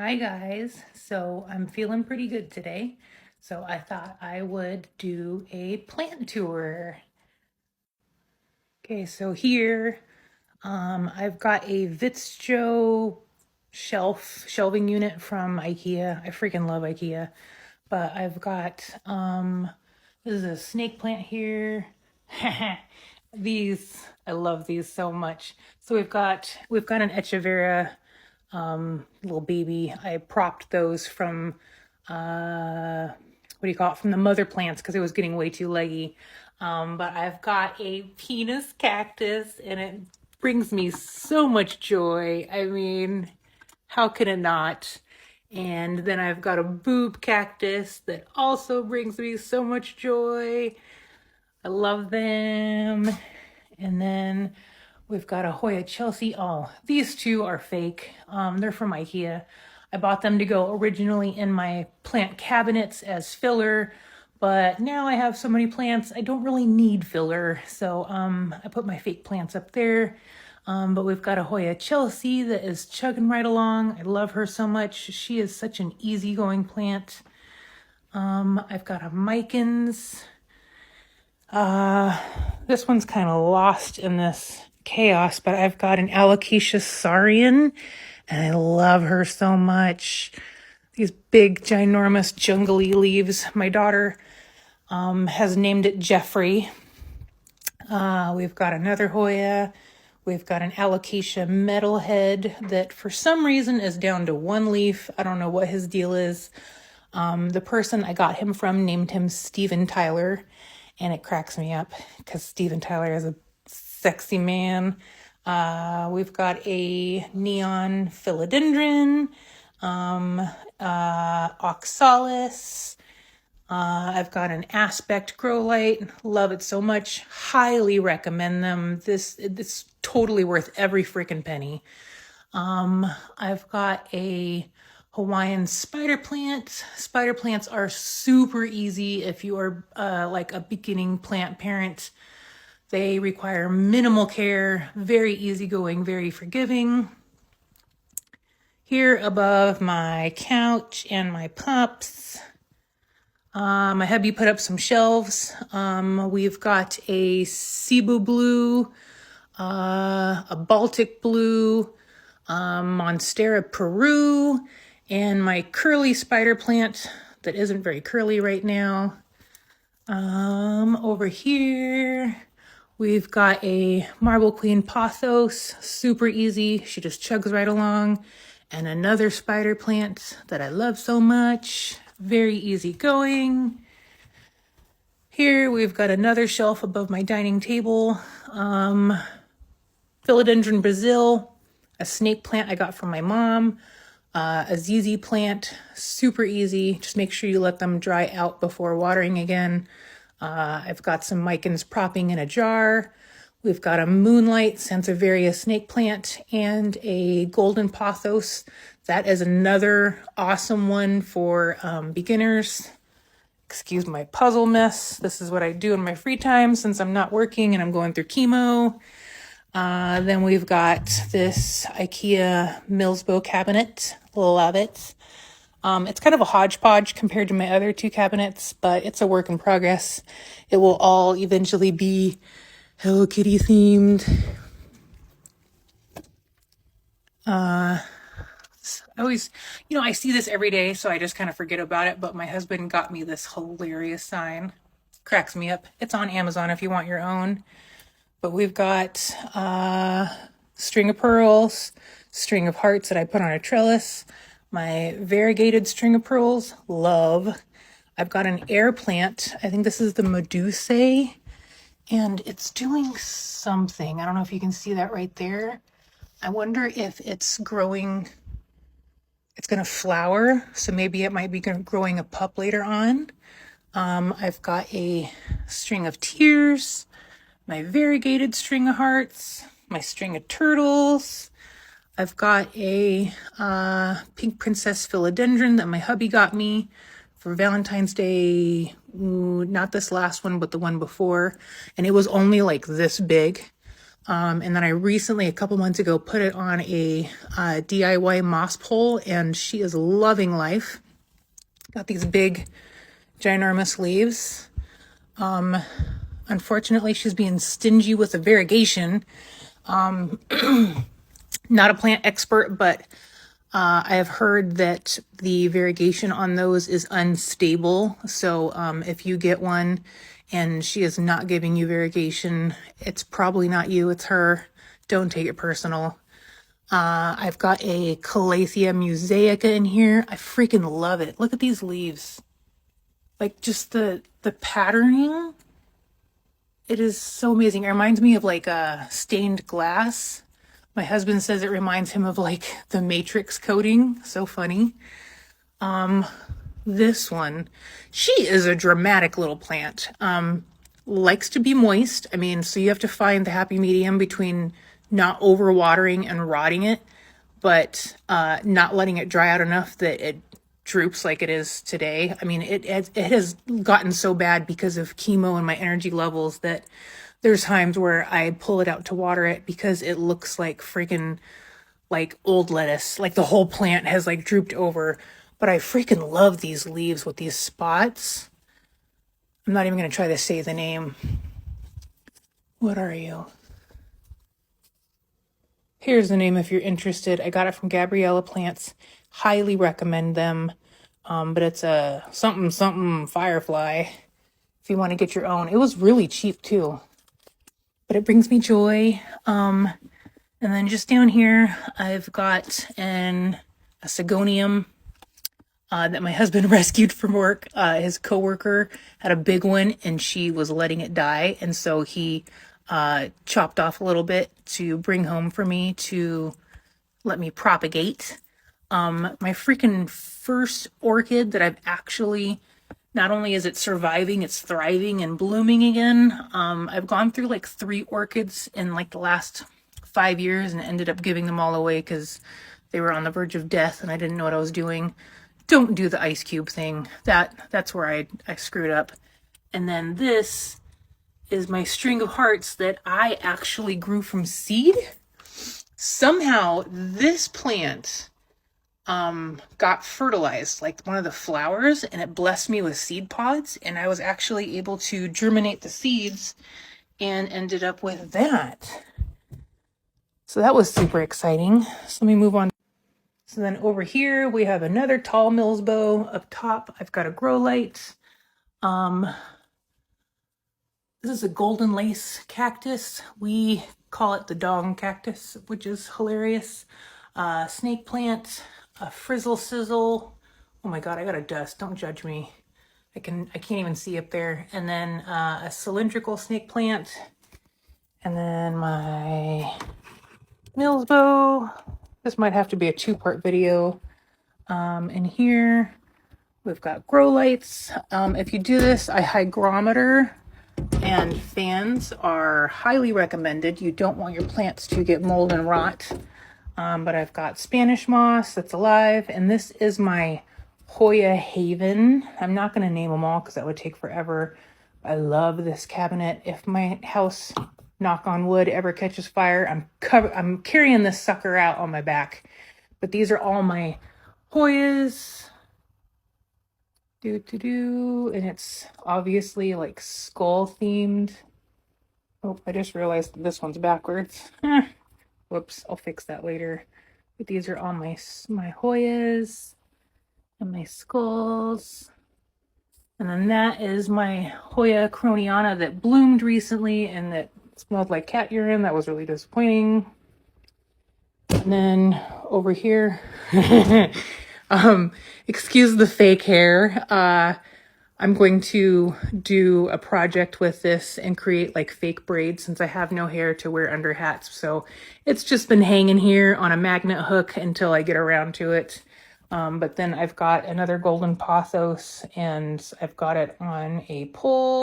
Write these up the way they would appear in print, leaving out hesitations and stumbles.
Hi guys, so I'm feeling pretty good today. So I thought I would do a plant tour. Okay, so here I've got a Vitzjo shelving unit from IKEA. I freaking love IKEA. But I've got this is a snake plant here. These I love these so much. So we've got an Echeveria little baby. I propped those from what do you call it, from the mother plants because it was getting way too leggy. But I've got a penis cactus and it brings me so much joy. I mean, how can it not? And then I've got a boob cactus that also brings me so much joy. I love them. And then we've got a Hoya Chelsea. Oh, these two are fake. They're from IKEA. I bought them to go originally in my plant cabinets as filler, but now I have so many plants, I don't really need filler. So I put my fake plants up there. But we've got a Hoya Chelsea that is chugging right along. I love her so much. She is such an easygoing plant. I've got a Micans. This one's kind of lost in this chaos, but I've got an Alocasia Saurian, and I love her so much. These big, ginormous, jungly leaves. My daughter has named it Jeffrey. We've got another Hoya. We've got an Alocasia metalhead that for some reason is down to one leaf. I don't know what his deal is. The person I got him from named him Steven Tyler, and it cracks me up because Steven Tyler is a sexy man. We've got a neon philodendron, oxalis. I've got an aspect grow light. Love it so much. Highly recommend them. It's totally worth every freaking penny. I've got a Hawaiian spider plant. Spider plants are super easy if you are like a beginning plant parent. They require minimal care, very easygoing, very forgiving. Here above my couch and my pups, my hubby put up some shelves. We've got a Cebu blue, a Baltic blue, Monstera Peru, and my curly spider plant that isn't very curly right now. Over here, we've got a Marble Queen Pothos, super easy. She just chugs right along. And another spider plant that I love so much, very easy going. Here we've got another shelf above my dining table. Philodendron Brazil, a snake plant I got from my mom, a ZZ plant, super easy. Just make sure you let them dry out before watering again. I've got some Micans propping in a jar. We've got a Moonlight Sansevieria snake plant and a Golden Pothos. That is another awesome one for beginners. Excuse my puzzle mess. This is what I do in my free time since I'm not working and I'm going through chemo. Then we've got this IKEA Millsbo cabinet. Love it. It's kind of a hodgepodge compared to my other two cabinets, but it's a work in progress. It will all eventually be Hello Kitty themed. I always, I see this every day, so I just kind of forget about it, but my husband got me this hilarious sign. Cracks me up. It's on Amazon if you want your own. But we've got string of pearls, string of hearts that I put on a trellis, my variegated string of pearls, love. I've got an air plant. I think this is the Medusae, and it's doing something. I don't know if you can see that right there. I wonder if it's growing, it's going to flower, so maybe it might be growing a pup later on. I've got a string of tears, my variegated string of hearts, my string of turtles. I've got a pink princess philodendron that my hubby got me for Valentine's Day. Ooh, not this last one, but the one before. And it was only like this big. And then I recently, a couple months ago, put it on a DIY moss pole, and she is loving life. Got these big, ginormous leaves. Unfortunately, she's being stingy with the variegation. Not a plant expert, but I have heard that the variegation on those is unstable. So if you get one and she is not giving you variegation, it's probably not you, it's her. Don't take it personal. I've got a Calathea mosaica in here. I freaking love it. Look at these leaves. Like just the patterning. It is so amazing. It reminds me of like a stained glass. My husband says it reminds him of like the Matrix coating. So funny. This one, she is a dramatic little plant. Likes to be moist. I mean, so you have to find the happy medium between not overwatering and rotting it, but not letting it dry out enough that it droops like it is today. I mean, it has gotten so bad because of chemo and my energy levels that there's times where I pull it out to water it because it looks like freaking like old lettuce. Like the whole plant has like drooped over. But I freaking love these leaves with these spots. I'm not even going to try to say the name. What are you? Here's the name if you're interested. I got it from Gabriella Plants. Highly recommend them. But it's a something firefly if you want to get your own. It was really cheap too. But it brings me joy. And then just down here, I've got a Sigonium that my husband rescued from work. His coworker had a big one and she was letting it die. And so he chopped off a little bit to bring home for me to let me propagate. My freaking first orchid that I've actually, not only is it surviving, it's thriving and blooming again. I've gone through like 3 orchids in like the last 5 years and ended up giving them all away because they were on the verge of death and I didn't know what I was doing. Don't do the ice cube thing. That's where I screwed up. And then this is my string of hearts that I actually grew from seed. Somehow this plant got fertilized, like one of the flowers, and it blessed me with seed pods, and I was actually able to germinate the seeds and ended up with that. So that was super exciting. So let me move on. So then over here, we have another tall Millsbow. Up top, I've got a grow light. This is a golden lace cactus. We call it the dong cactus, which is hilarious. Snake plant, a frizzle sizzle. Oh my God, I got a dust. Don't judge me. I can't even see up there. And then a cylindrical snake plant. And then my Millsbow. This might have to be a 2-part video. In here, we've got grow lights. If you do this, a hygrometer and fans are highly recommended. You don't want your plants to get mold and rot. But I've got Spanish moss that's alive, and this is my Hoya Haven. I'm not going to name them all because that would take forever. I love this cabinet. If my house, knock on wood, ever catches fire, I'm carrying this sucker out on my back. But these are all my Hoyas. And it's obviously like skull themed. Oh, I just realized this one's backwards. Whoops, I'll fix that later. But these are all my Hoyas and my skulls. And then that is my Hoya croniana that bloomed recently and that smelled like cat urine. That was really disappointing. And then over here, excuse the fake hair. I'm going to do a project with this and create like fake braids since I have no hair to wear under hats. So it's just been hanging here on a magnet hook until I get around to it. But then I've got another golden pothos and I've got it on a pole.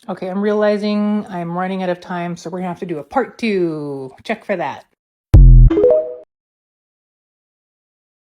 Okay, I'm realizing I'm running out of time, so we're gonna have to do a part 2. Check for that.